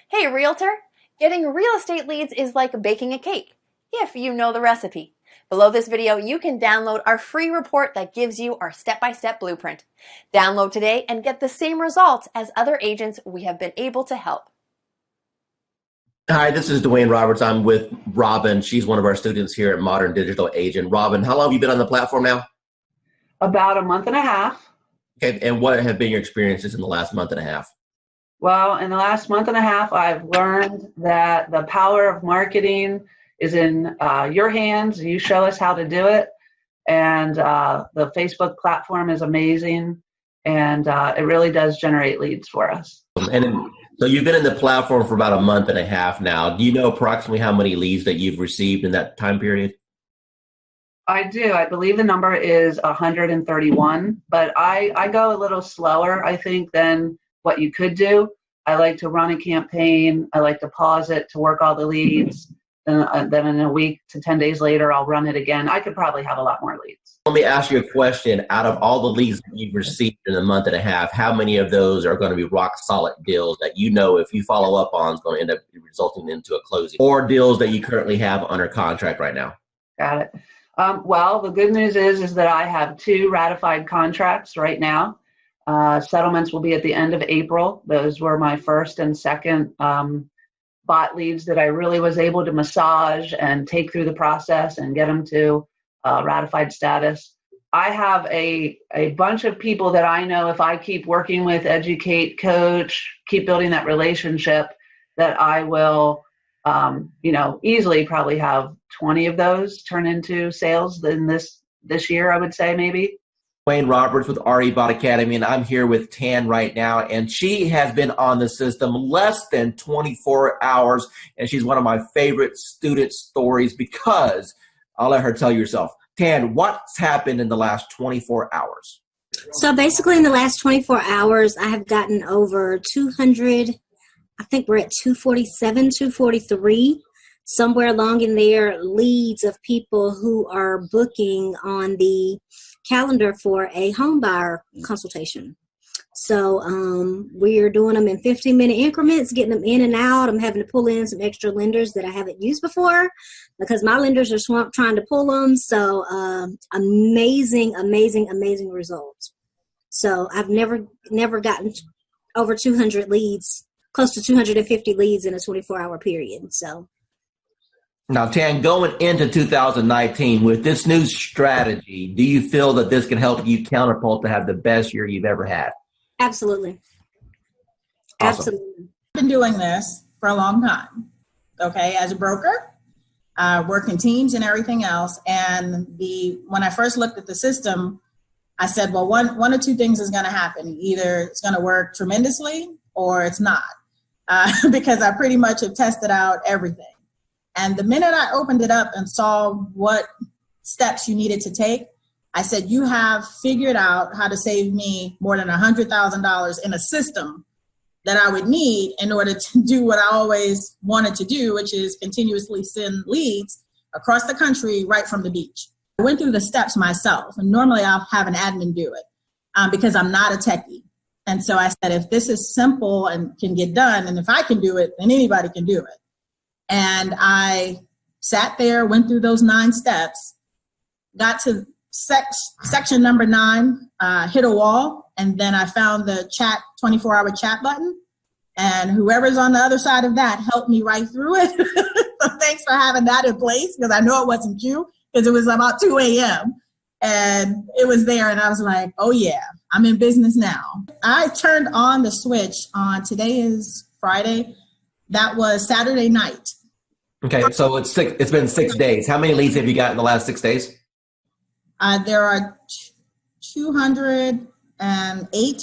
Hey, realtor! Getting real estate leads is like baking a cake, if you know the recipe. Below this video, you can download our free report that gives you our step-by-step blueprint. Download today and get the same results as other agents we have been able to help. Hi, this is Dwayne Roberts. I'm with Robin. She's one of our students here at Modern Digital Agent. Robin, how long have you been on the platform now? About a month and a half. Okay, and what have been your experiences in the last month and a half? Well, in the last month and a half, I've learned that the power of marketing is in your hands. You show us how to do it. And the Facebook platform is amazing. And it really does generate leads for us. So you've been in the platform for about a month and a half now. Do you know approximately how many leads that you've received in that time period? I do. I believe the number is 131, but I go a little slower, I think, than what you could do. I like to run a campaign. I like to pause it to work all the leads. Then in a week to 10 days later, I'll run it again. I could probably have a lot more leads. Let me ask you a question. Out of all the leads that you've received in a month and a half, how many of those are going to be rock solid deals that you know if you follow up on is going to end up resulting into a closing, or deals that you currently have under contract right now? Got it. Well, the good news is that I have 2 ratified contracts right now. Settlements will be at the end of April. Those were my first and second bot leads that I really was able to massage and take through the process and get them to ratified status. I have a bunch of people that I know if I keep working with, educate, coach, keep building that relationship, that I will easily probably have 20 of those turn into sales in this year, I would say maybe. Dwayne Roberts with RE Bot Academy, and I'm here with Tan right now, and she has been on the system less than 24 hours, and she's one of my favorite student stories because I'll let her tell you herself. Tan, what's happened in the last 24 hours? So basically in the last 24 hours, I have gotten over 200, I think we're at 247, 243, somewhere along in there, leads of people who are booking on the calendar for a home buyer consultation. So we're doing them in 15-minute increments, getting them in and out. I'm having to pull in some extra lenders that I haven't used before because my lenders are swamped trying to pull them. So amazing results. So I've never gotten over 200 leads, close to 250 leads in a 24-hour period. So. Now, Tan, going into 2019 with this new strategy, do you feel that this can help you catapult to have the best year you've ever had? Absolutely. Awesome. Absolutely. I've been doing this for a long time, okay, as a broker, working teams and everything else. And when I first looked at the system, I said, well, one or two things is going to happen. Either it's going to work tremendously or it's not, because I pretty much have tested out everything. And the minute I opened it up and saw what steps you needed to take, I said, you have figured out how to save me more than $100,000 in a system that I would need in order to do what I always wanted to do, which is continuously send leads across the country right from the beach. I went through the steps myself, and normally I'll have an admin do it because I'm not a techie. And so I said, if this is simple and can get done, and if I can do it, then anybody can do it. And I sat there, went through those 9 steps, got to section number 9, hit a wall, and then I found the 24-hour chat button, and whoever's on the other side of that helped me right through it. So thanks for having that in place, because I know it wasn't you, because it was about 2 a.m. and it was there, and I was like, oh yeah, I'm in business now. I turned on the switch on, today is Friday, that was Saturday night. Okay, so it's been 6 days. How many leads have you got in the last 6 days? There are 208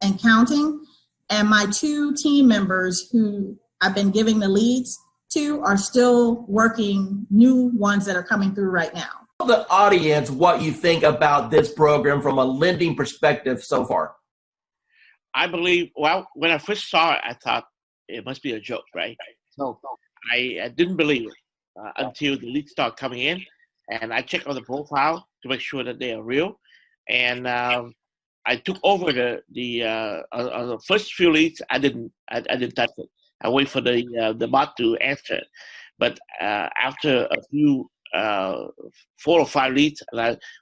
and counting. And my 2 team members who I've been giving the leads to are still working new ones that are coming through right now. Tell the audience what you think about this program from a lending perspective so far. I believe, well, when I first saw it, I thought it must be a joke, right? So I didn't believe it until the leads start coming in, and I checked on the profile to make sure that they are real. And I took over the first few leads. I didn't touch it. I wait for the bot to answer. But after a few 4 or 5 leads,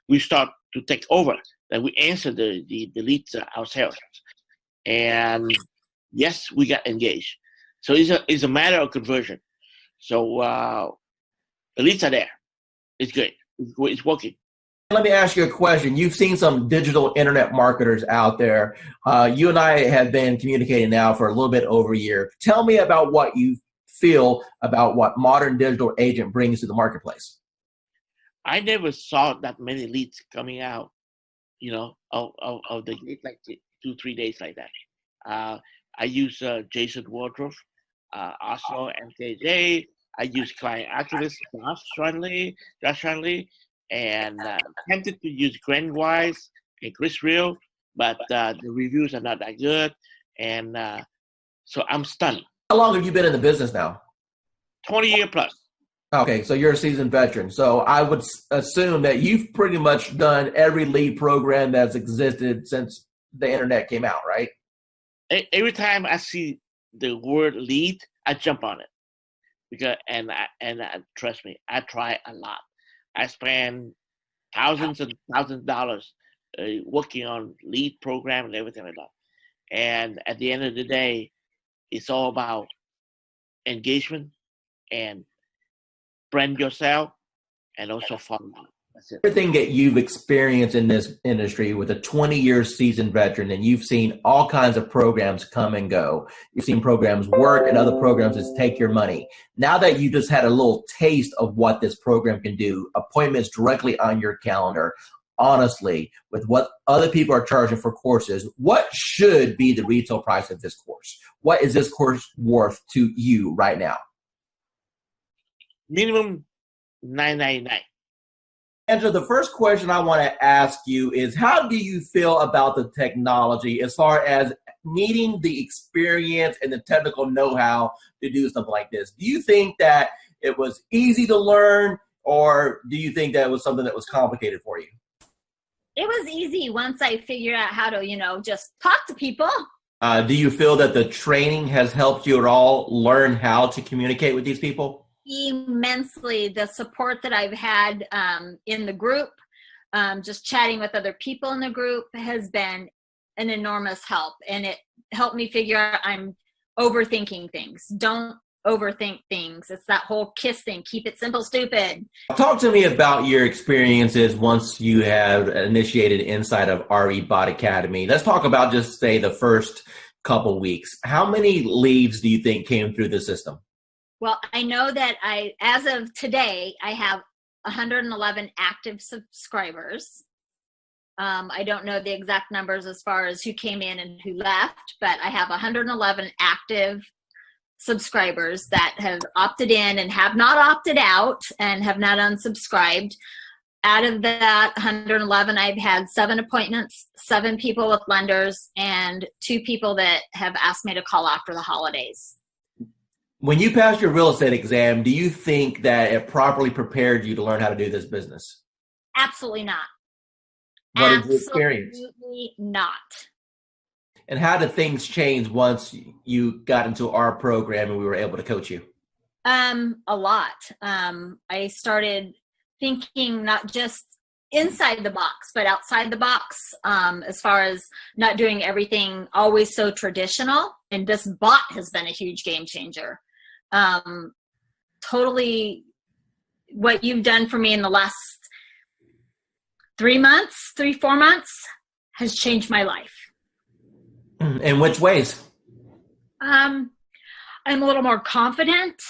we start to take over. Then we answer the leads ourselves. And yes, we got engaged. So it's a matter of conversion. So the leads are there. It's good. It's working. Let me ask you a question. You've seen some digital internet marketers out there. You and I have been communicating now for a little bit over a year. Tell me about what you feel about what modern digital agent brings to the marketplace. I never saw that many leads coming out, of the gate, like 2-3 days like that. I use Jason Wardrobe, also MKJ. I use client activist Josh Shanley, and tempted to use Glenn Wise and Chris Real, but the reviews are not that good, and so I'm stunned. How long have you been in the business now? 20 years plus. Okay, so you're a seasoned veteran. So I would assume that you've pretty much done every lead program that's existed since the internet came out, right? Every time I see the word lead, I jump on it, because trust me, I try a lot. I spend thousands and thousands of dollars working on lead program and everything like that. And at the end of the day, it's all about engagement and brand yourself and also follow up. That's it. Everything that you've experienced in this industry with a 20-year seasoned veteran, and you've seen all kinds of programs come and go. You've seen programs work and other programs just take your money. Now that you just had a little taste of what this program can do, appointments directly on your calendar, honestly, with what other people are charging for courses, what should be the retail price of this course? What is this course worth to you right now? Minimum $9.99. Angela, the first question I want to ask you is, how do you feel about the technology as far as needing the experience and the technical know-how to do something like this? Do you think that it was easy to learn, or do you think that it was something that was complicated for you? It was easy once I figured out how to, just talk to people. Do you feel that the training has helped you at all learn how to communicate with these people? Immensely. The support that I've had in the group, just chatting with other people in the group, has been an enormous help. And it helped me figure out I'm overthinking things. Don't overthink things. It's that whole KISS thing. Keep it simple, stupid. Talk to me about your experiences once you have initiated inside of RE Bot Academy. Let's talk about just say the first couple weeks. How many leads do you think came through the system? Well, I know that as of today, I have 111 active subscribers. I don't know the exact numbers as far as who came in and who left, but I have 111 active subscribers that have opted in and have not opted out and have not unsubscribed. Out of that 111, I've had 7 appointments, 7 people with lenders, and 2 people that have asked me to call after the holidays. When you passed your real estate exam, do you think that it properly prepared you to learn how to do this business? Absolutely not. What is your experience? Absolutely not. And how did things change once you got into our program and we were able to coach you? A lot. I started thinking not just inside the box, but outside the box, as far as not doing everything always so traditional. And this bot has been a huge game changer. Totally what you've done for me in the last 4 months has changed my life. In which ways? I'm a little more confident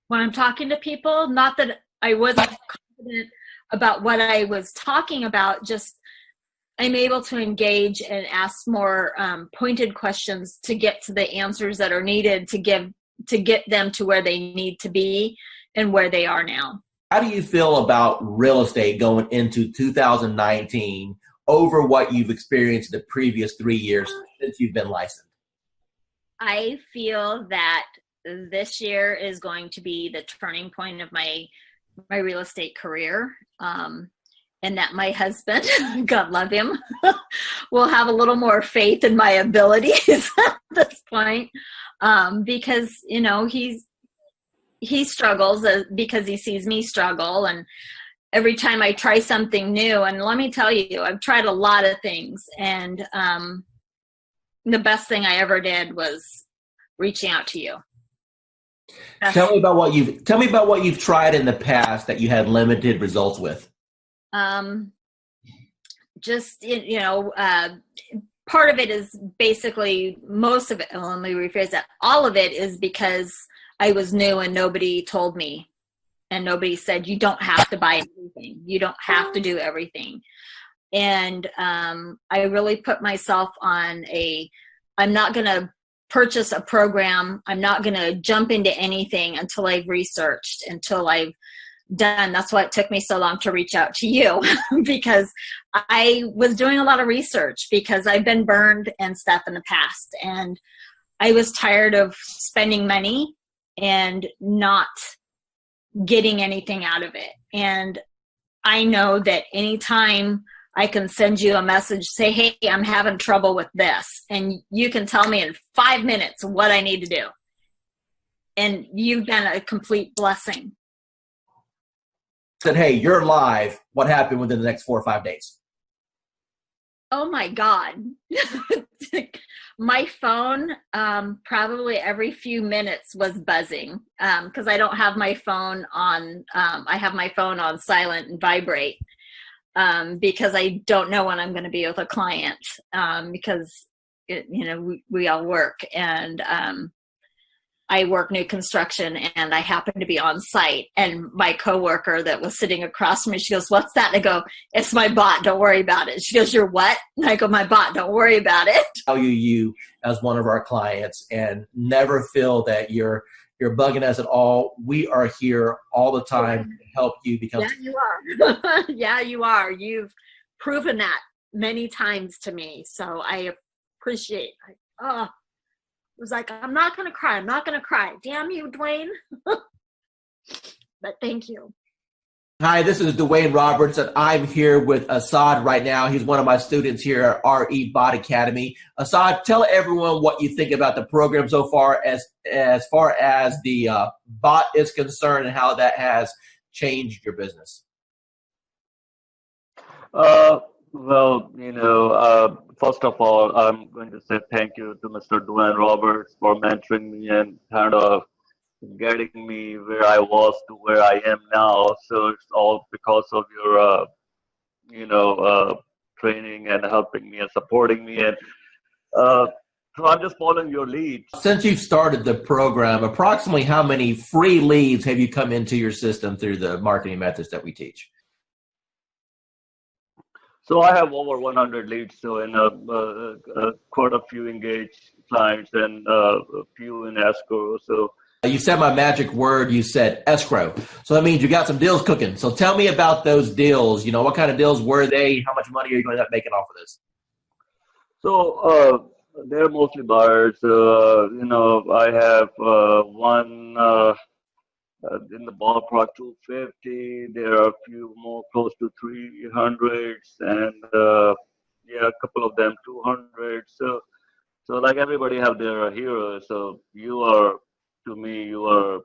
when I'm talking to people. Not that I wasn't confident about what I was talking about, just I'm able to engage and ask more pointed questions to get to the answers that are needed to get them to where they need to be and where they are now. How do you feel about real estate going into 2019 over what you've experienced the previous 3 years since you've been licensed? I feel that this year is going to be the turning point of my real estate career. And that my husband, God love him, will have a little more faith in my abilities at this point. because, you know, he struggles because he sees me struggle. And every time I try something new, and let me tell you, I've tried a lot of things, and the best thing I ever did was reaching out to you. Tell me about what you've tried in the past that you had limited results with. Just, you know, part of it is basically, most of it, well, let me rephrase that. All of it is because I was new and nobody told me, and nobody said, you don't have to buy everything. You don't have to do everything. And I really put myself on I'm not going to purchase a program. I'm not going to jump into anything until I've researched, until I've done. That's why it took me so long to reach out to you, because I was doing a lot of research, because I've been burned and stuff in the past, and I was tired of spending money and not getting anything out of it. And I know that anytime I can send you a message, say, hey, I'm having trouble with this, and you can tell me in 5 minutes what I need to do. And you've been a complete blessing. Said, hey, you're live. What happened within the next 4 or 5 days? Oh my God. My phone, probably every few minutes was buzzing, because I don't have my phone on, I have my phone on silent and vibrate, because I don't know when I'm going to be with a client, because, you know, we all work, and I work new construction, and I happen to be on site, and my coworker that was sitting across from me, she goes, what's that? And I go, it's my bot. Don't worry about it. She goes, you're what? And I go, my bot. Don't worry about it. Value you as one of our clients, and never feel that you're bugging us at all. We are here all the time to help you become. Yeah, you are. Yeah, you are. You've proven that many times to me. So I appreciate it. It was like, I'm not going to cry. I'm not going to cry. Damn you, Dwayne. But thank you. Hi, this is Dwayne Roberts, and I'm here with Assad right now. He's one of my students here at RE Bot Academy. Assad, tell everyone what you think about the program so far as the bot is concerned, and how that has changed your business. Well, first of all, I'm going to say thank you to Mr. Dwayne Roberts for mentoring me and kind of getting me where I was to where I am now. So it's all because of your, training and helping me and supporting me. And so I'm just following your lead. Since you've started the program, approximately how many free leads have you come into your system through the marketing methods that we teach? So I have over 100 leads, so in quite a few engaged clients and a few in escrow. So you said my magic word. You said escrow. So that means you got some deals cooking. So tell me about those deals. What kind of deals were they? How much money are you going to end up making off of this? So they're mostly buyers. I have one in the ballpark 250. There are a few more close to 300s, and a couple of them 200. So like everybody have their heroes. So to me, you are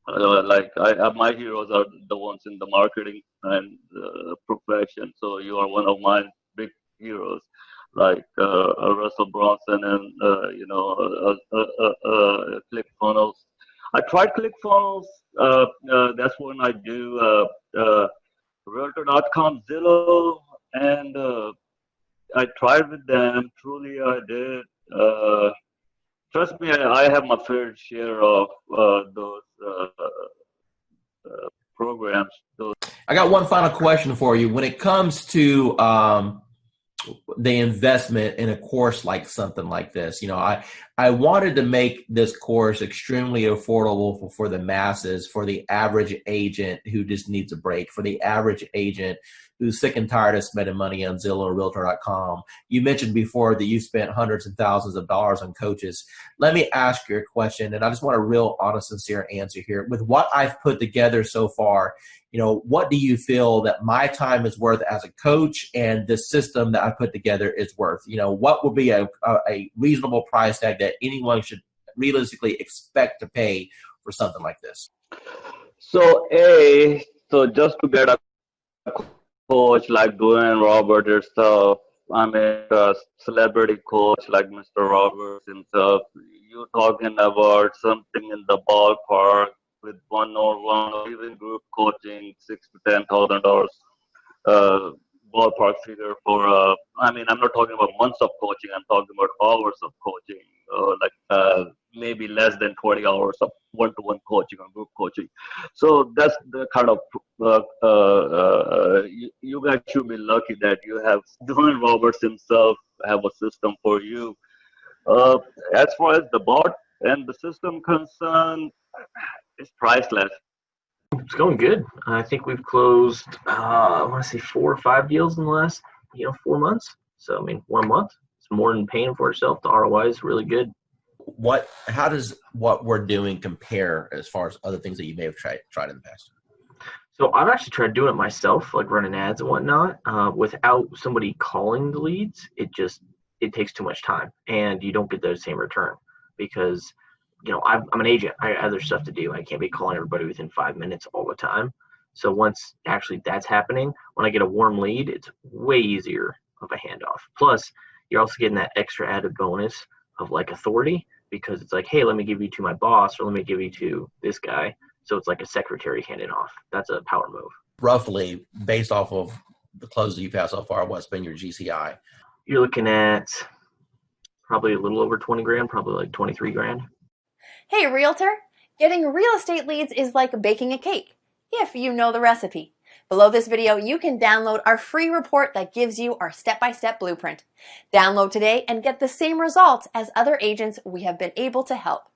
my heroes are the ones in the marketing and profession. So you are one of my big heroes, like Russell Brunson and ClickFunnels. I tried ClickFunnels. That's when I do Realtor.com, Zillow, and I tried with them. Truly, I did. Trust me, I have my fair share of those programs. I got one final question for you. When it comes to the investment in a course like something like this, I wanted to make this course extremely affordable for the masses, for the average agent who just needs a break, for the average agent who's sick and tired of spending money on Zillow or Realtor.com. You mentioned before that you spent hundreds and thousands of dollars on coaches. Let me ask you a question, and I just want a real honest, sincere answer here. With what I've put together so far, what do you feel that my time is worth as a coach, and the system that I put together is worth? What would be a reasonable price tag that anyone should realistically expect to pay for something like this? So just to get a coach like Dwayne Roberts herself, I mean, a celebrity coach like Mr. Roberts himself, you're talking about something in the ballpark with one-on-one or even group coaching, $6,000 to $10,000 ballpark figure for. I mean, I'm not talking about months of coaching. I'm talking about hours of coaching, maybe less than 20 hours of one-to-one coaching or group coaching. So that's the kind of you guys should be lucky that you have Dwayne Roberts himself have a system for you. As far as the bot and the system concerned, it's priceless. It's going good. I think we've closed, I want to say 4 or 5 deals in the last, 4 months. So, I mean, 1 month, it's more than paying for itself. The ROI is really good. How does what we're doing compare as far as other things that you may have tried in the past? So I've actually tried doing it myself, like running ads and whatnot, without somebody calling the leads. It takes too much time, and you don't get the same return because, I'm an agent. I have other stuff to do. I can't be calling everybody within 5 minutes all the time. So once actually that's happening, when I get a warm lead, it's way easier of a handoff. Plus, you're also getting that extra added bonus of like authority because it's like, hey, let me give you to my boss or let me give you to this guy. So it's like a secretary handing off. That's a power move. Roughly, based off of the closes you've had so far, what's been your GCI? You're looking at probably a little over 20 grand, probably like 23 grand. Hey, realtor! Getting real estate leads is like baking a cake, if you know the recipe. Below this video, you can download our free report that gives you our step-by-step blueprint. Download today and get the same results as other agents we have been able to help.